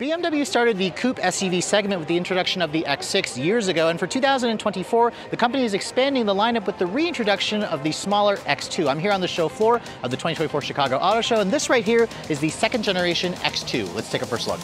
BMW started the coupe SUV segment with the introduction of the X6 years ago, and for 2024, the company is expanding the lineup with the reintroduction of the smaller X2. I'm here on the show floor of the 2024 Chicago Auto Show, and this right here is the second generation X2. Let's take a first look.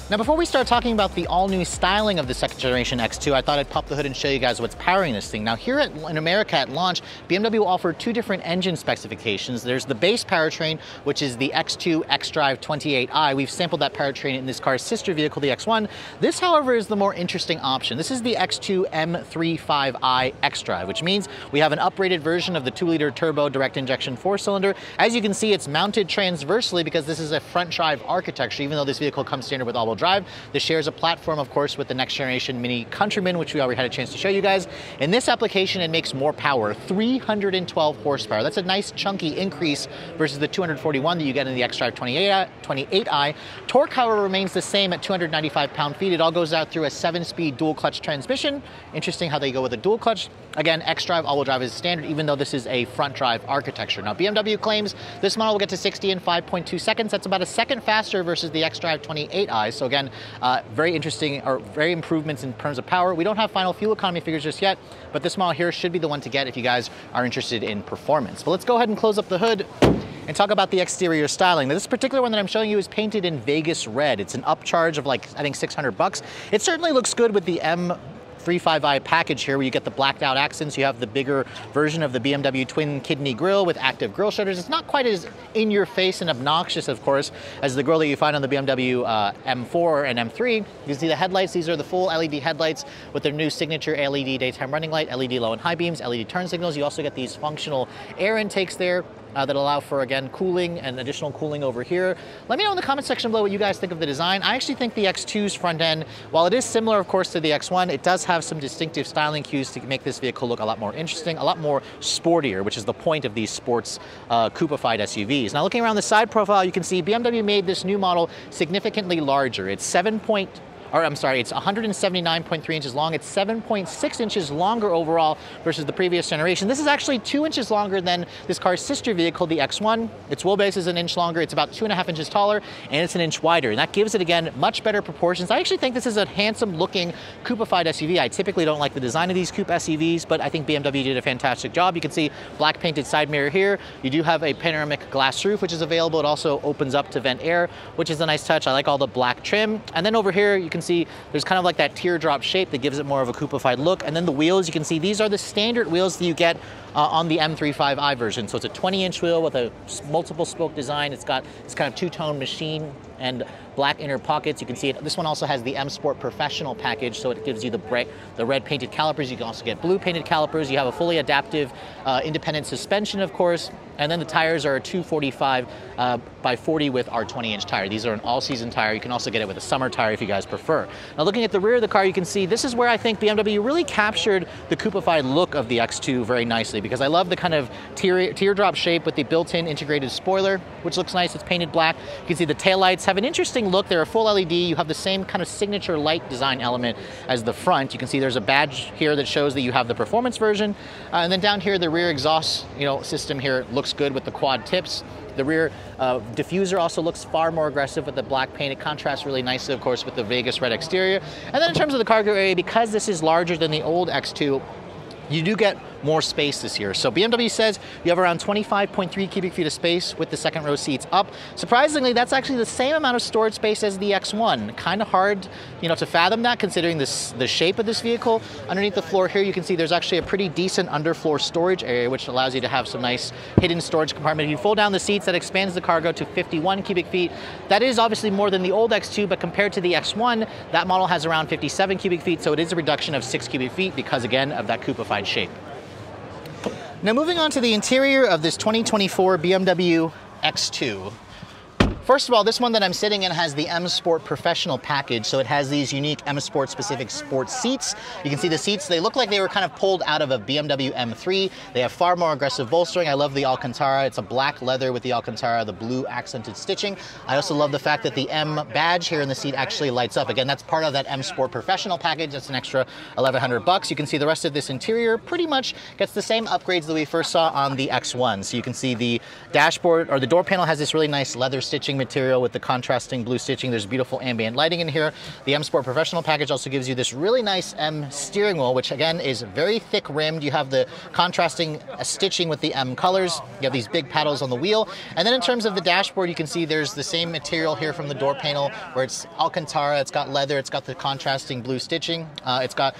Now, before we start talking about the all-new styling of the second generation X2, I thought I'd pop the hood and show you guys what's powering this thing. Now, here in America at launch, BMW will offer two different engine specifications. There's the base powertrain, which is the X2 xDrive 28i. We've sampled that powertrain in this car's sister vehicle, the X1. This, however, is the more interesting option. This is the X2 M35i xDrive, which means we have an uprated version of the 2-liter turbo direct injection 4-cylinder. As you can see, it's mounted transversely because this is a front drive architecture, even though this vehicle comes standard with all-wheel drive. This shares a platform, of course, with the next generation Mini Countryman, which we already had a chance to show you guys. In this application, it makes more power, 312 horsepower. That's a nice chunky increase versus the 241 that you get in the xDrive 28i. Torque, however, remains the same at 295 pound-feet. It all goes out through a 7-speed dual-clutch transmission. Interesting how they go with a dual clutch. Again, xDrive all-wheel drive is standard, even though this is a front drive architecture. Now, BMW claims this model will get to 60 in 5.2 seconds. That's about a second faster versus the xDrive 28i. So again, very interesting, or very improvements in terms of power. We don't have final fuel economy figures just yet, but this model here should be the one to get if you guys are interested in performance. But let's go ahead and close up the hood and talk about the exterior styling. Now, this particular one that I'm showing you is painted in Vegas red. It's an upcharge of like, I think, $600. It certainly looks good with the M35i package here, where you get the blacked out accents. You have the bigger version of the BMW twin kidney grille with active grille shutters. It's not quite as in your face and obnoxious, of course, as the grille that you find on the BMW M4 and M3. You can see the headlights. These are the full LED headlights with their new signature LED daytime running light, LED low and high beams, LED turn signals. You also get these functional air intakes there that allow for, again, cooling and additional cooling over here. Let me know in the comment section below what you guys think of the design. I actually think the X2's front end, while it is similar, of course, to the X1, it does have some distinctive styling cues to make this vehicle look a lot more interesting, a lot more sportier, which is the point of these sports coupified SUVs. Now, looking around the side profile, you can see BMW made this new model significantly larger. It's 179.3 inches long. It's 7.6 inches longer overall versus the previous generation. This is actually 2 inches longer than this car's sister vehicle, the X1. Its wheelbase is an inch longer. It's about 2.5 inches taller, and it's an inch wider. And that gives it, again, much better proportions. I actually think this is a handsome-looking coupified SUV. I typically don't like the design of these coupe SUVs, but I think BMW did a fantastic job. You can see black painted side mirror here. You do have a panoramic glass roof, which is available. It also opens up to vent air, which is a nice touch. I like all the black trim. And then over here, you can see there's kind of like that teardrop shape that gives it more of a coupified look. And then the wheels, you can see these are the standard wheels that you get on the M35i version. So it's a 20-inch wheel with a multiple spoke design. It's got this kind of two-tone machine and black inner pockets. You can see it. This one also has the M Sport Professional package, so it gives you the red painted calipers. You can also get blue painted calipers. You have a fully adaptive independent suspension, of course. And then the tires are a 245 by 40 with our 20-inch tire. These are an all-season tire. You can also get it with a summer tire if you guys prefer. Now, looking at the rear of the car, you can see this is where I think BMW really captured the coupified look of the X2 very nicely, because I love the kind of teardrop shape with the built-in integrated spoiler, which looks nice. It's painted black. You can see the taillights have an interesting look. They're a full LED. You have the same kind of signature light design element as the front. You can see there's a badge here that shows that you have the performance version. And then down here, the rear exhaust system here looks good with the quad tips. The rear diffuser also looks far more aggressive with the black paint. It contrasts really nicely, of course, with the Vegas red exterior. And then in terms of the cargo area, because this is larger than the old X2, you do get more space this year. So BMW says you have around 25.3 cubic feet of space with the second row seats up. Surprisingly, that's actually the same amount of storage space as the X1. Kind of hard, to fathom that, considering the shape of this vehicle. Underneath the floor here, you can see there's actually a pretty decent underfloor storage area, which allows you to have some nice hidden storage compartment. If you fold down the seats, that expands the cargo to 51 cubic feet. That is obviously more than the old X2, but compared to the X1, that model has around 57 cubic feet, so it is a reduction of 6 cubic feet because, again, of that coupified shape. Now, moving on to the interior of this 2024 BMW X2. first of all, this one that I'm sitting in has the M Sport Professional package, so it has these unique M Sport specific sports seats. You can see the seats, they look like they were kind of pulled out of a BMW M3. They have far more aggressive bolstering. I love the Alcantara. It's a black leather with the Alcantara, the blue accented stitching. I also love the fact that the M badge here in the seat actually lights up. Again, that's part of that M Sport Professional package. That's an extra $1,100. You can see the rest of this interior pretty much gets the same upgrades that we first saw on the X1. So you can see the dashboard, or the door panel, has this really nice leather stitching material with the contrasting blue stitching. There's beautiful ambient lighting in here. The M Sport Professional package also gives you this really nice M steering wheel, which again is very thick rimmed. You have the contrasting stitching with the M colors. You have these big paddles on the wheel. And then in terms of the dashboard, you can see there's the same material here from the door panel where it's Alcantara, it's got leather, it's got the contrasting blue stitching. It's got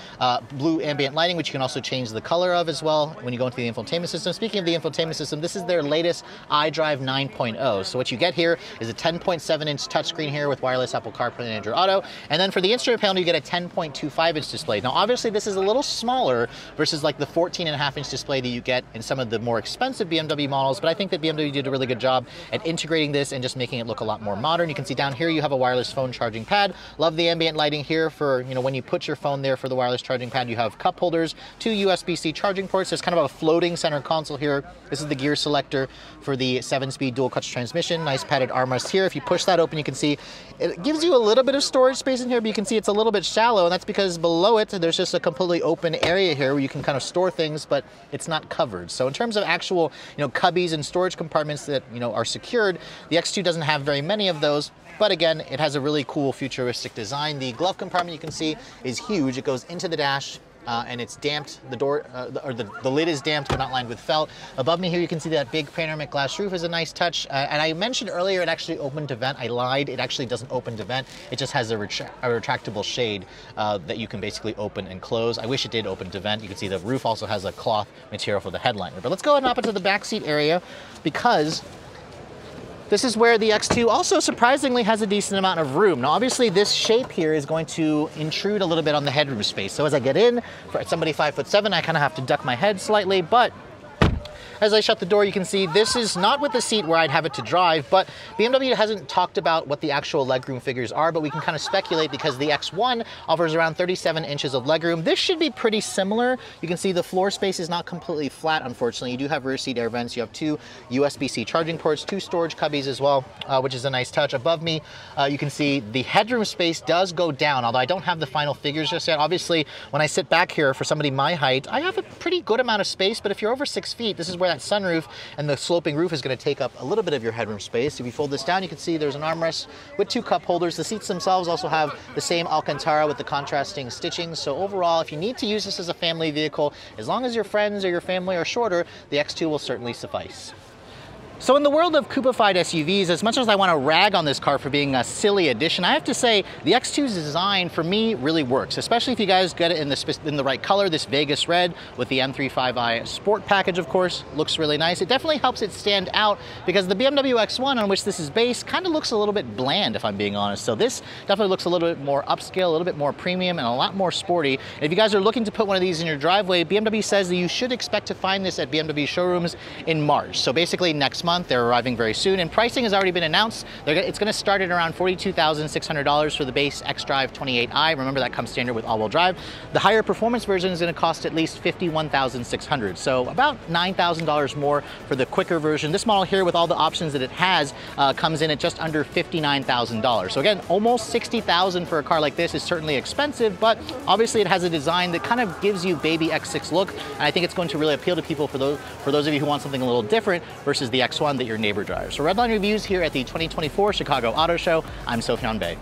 blue ambient lighting, which you can also change the color of as well when you go into the infotainment system. Speaking of the infotainment system, this is their latest iDrive 9.0. So what you get here is a 10.7-inch touchscreen here with wireless Apple CarPlay and Android Auto. And then for the instrument panel, you get a 10.25-inch display. Now, obviously, this is a little smaller versus like the 14.5-inch display that you get in some of the more expensive BMW models, but I think that BMW did a really good job at integrating this and just making it look a lot more modern. You can see down here you have a wireless phone charging pad. Love the ambient lighting here for, you know, when you put your phone there for the wireless charging pad. You have cup holders, 2 USB-C charging ports. There's kind of a floating center console here. This is the gear selector for the 7-speed dual clutch transmission. Nice padded armrest here. If you push that open, you can see it gives you a little bit of storage space in here, but you can see it's a little bit shallow, and that's because below it there's just a completely open area here where you can kind of store things, but it's not covered. So in terms of actual, you know, cubbies and storage compartments that, you know, are secured, the X2 doesn't have very many of those. But again, it has a really cool futuristic design. The glove compartment, you can see, is huge. It goes into the dash. And it's damped, the door, or the lid is damped but not lined with felt. Above me here you can see that big panoramic glass roof is a nice touch. And I mentioned earlier it actually opened to vent. I lied, it actually doesn't open to vent. It just has a retractable shade that you can basically open and close. I wish it did open to vent. You can see the roof also has a cloth material for the headliner. But let's go ahead and hop into the back seat area, because this is where the X2 also surprisingly has a decent amount of room. Now, obviously, this shape here is going to intrude a little bit on the headroom space. So as I get in, for somebody 5'7", I kind of have to duck my head slightly, but as I shut the door, you can see this is not with the seat where I'd have it to drive, but BMW hasn't talked about what the actual legroom figures are, but we can kind of speculate because the X1 offers around 37 inches of legroom. This should be pretty similar. You can see the floor space is not completely flat, unfortunately. You do have rear seat air vents. You have 2 USB-C charging ports, 2 storage cubbies as well, which is a nice touch. Above me, you can see the headroom space does go down, although I don't have the final figures just yet. Obviously, when I sit back here for somebody my height, I have a pretty good amount of space, but if you're over 6 feet, this is where that sunroof and the sloping roof is going to take up a little bit of your headroom space. If you fold this down, you can see there's an armrest with 2 cup holders. The seats themselves also have the same Alcantara with the contrasting stitching. So overall, if you need to use this as a family vehicle, as long as your friends or your family are shorter, the X2 will certainly suffice. So in the world of coupified SUVs, as much as I want to rag on this car for being a silly addition, I have to say the X2's design for me really works, especially if you guys get it in the right color. This Vegas red with the M35i Sport package, of course, looks really nice. It definitely helps it stand out because the BMW X1 on which this is based kind of looks a little bit bland, if I'm being honest. So this definitely looks a little bit more upscale, a little bit more premium, and a lot more sporty. And if you guys are looking to put one of these in your driveway, BMW says that you should expect to find this at BMW showrooms in March. So basically next month. They're arriving very soon, and pricing has already been announced. It's going to start at around $42,600 for the base xDrive 28i. Remember, that comes standard with all-wheel drive. The higher performance version is going to cost at least $51,600, so about $9,000 more for the quicker version. This model here, with all the options that it has, comes in at just under $59,000. So again, almost $60,000 for a car like this is certainly expensive, but obviously it has a design that kind of gives you baby X6 look, and I think it's going to really appeal to people for those of you who want something a little different versus the X1 that your neighbor drives. So Redline Reviews here at the 2024 Chicago Auto Show. I'm Sofyan Bey.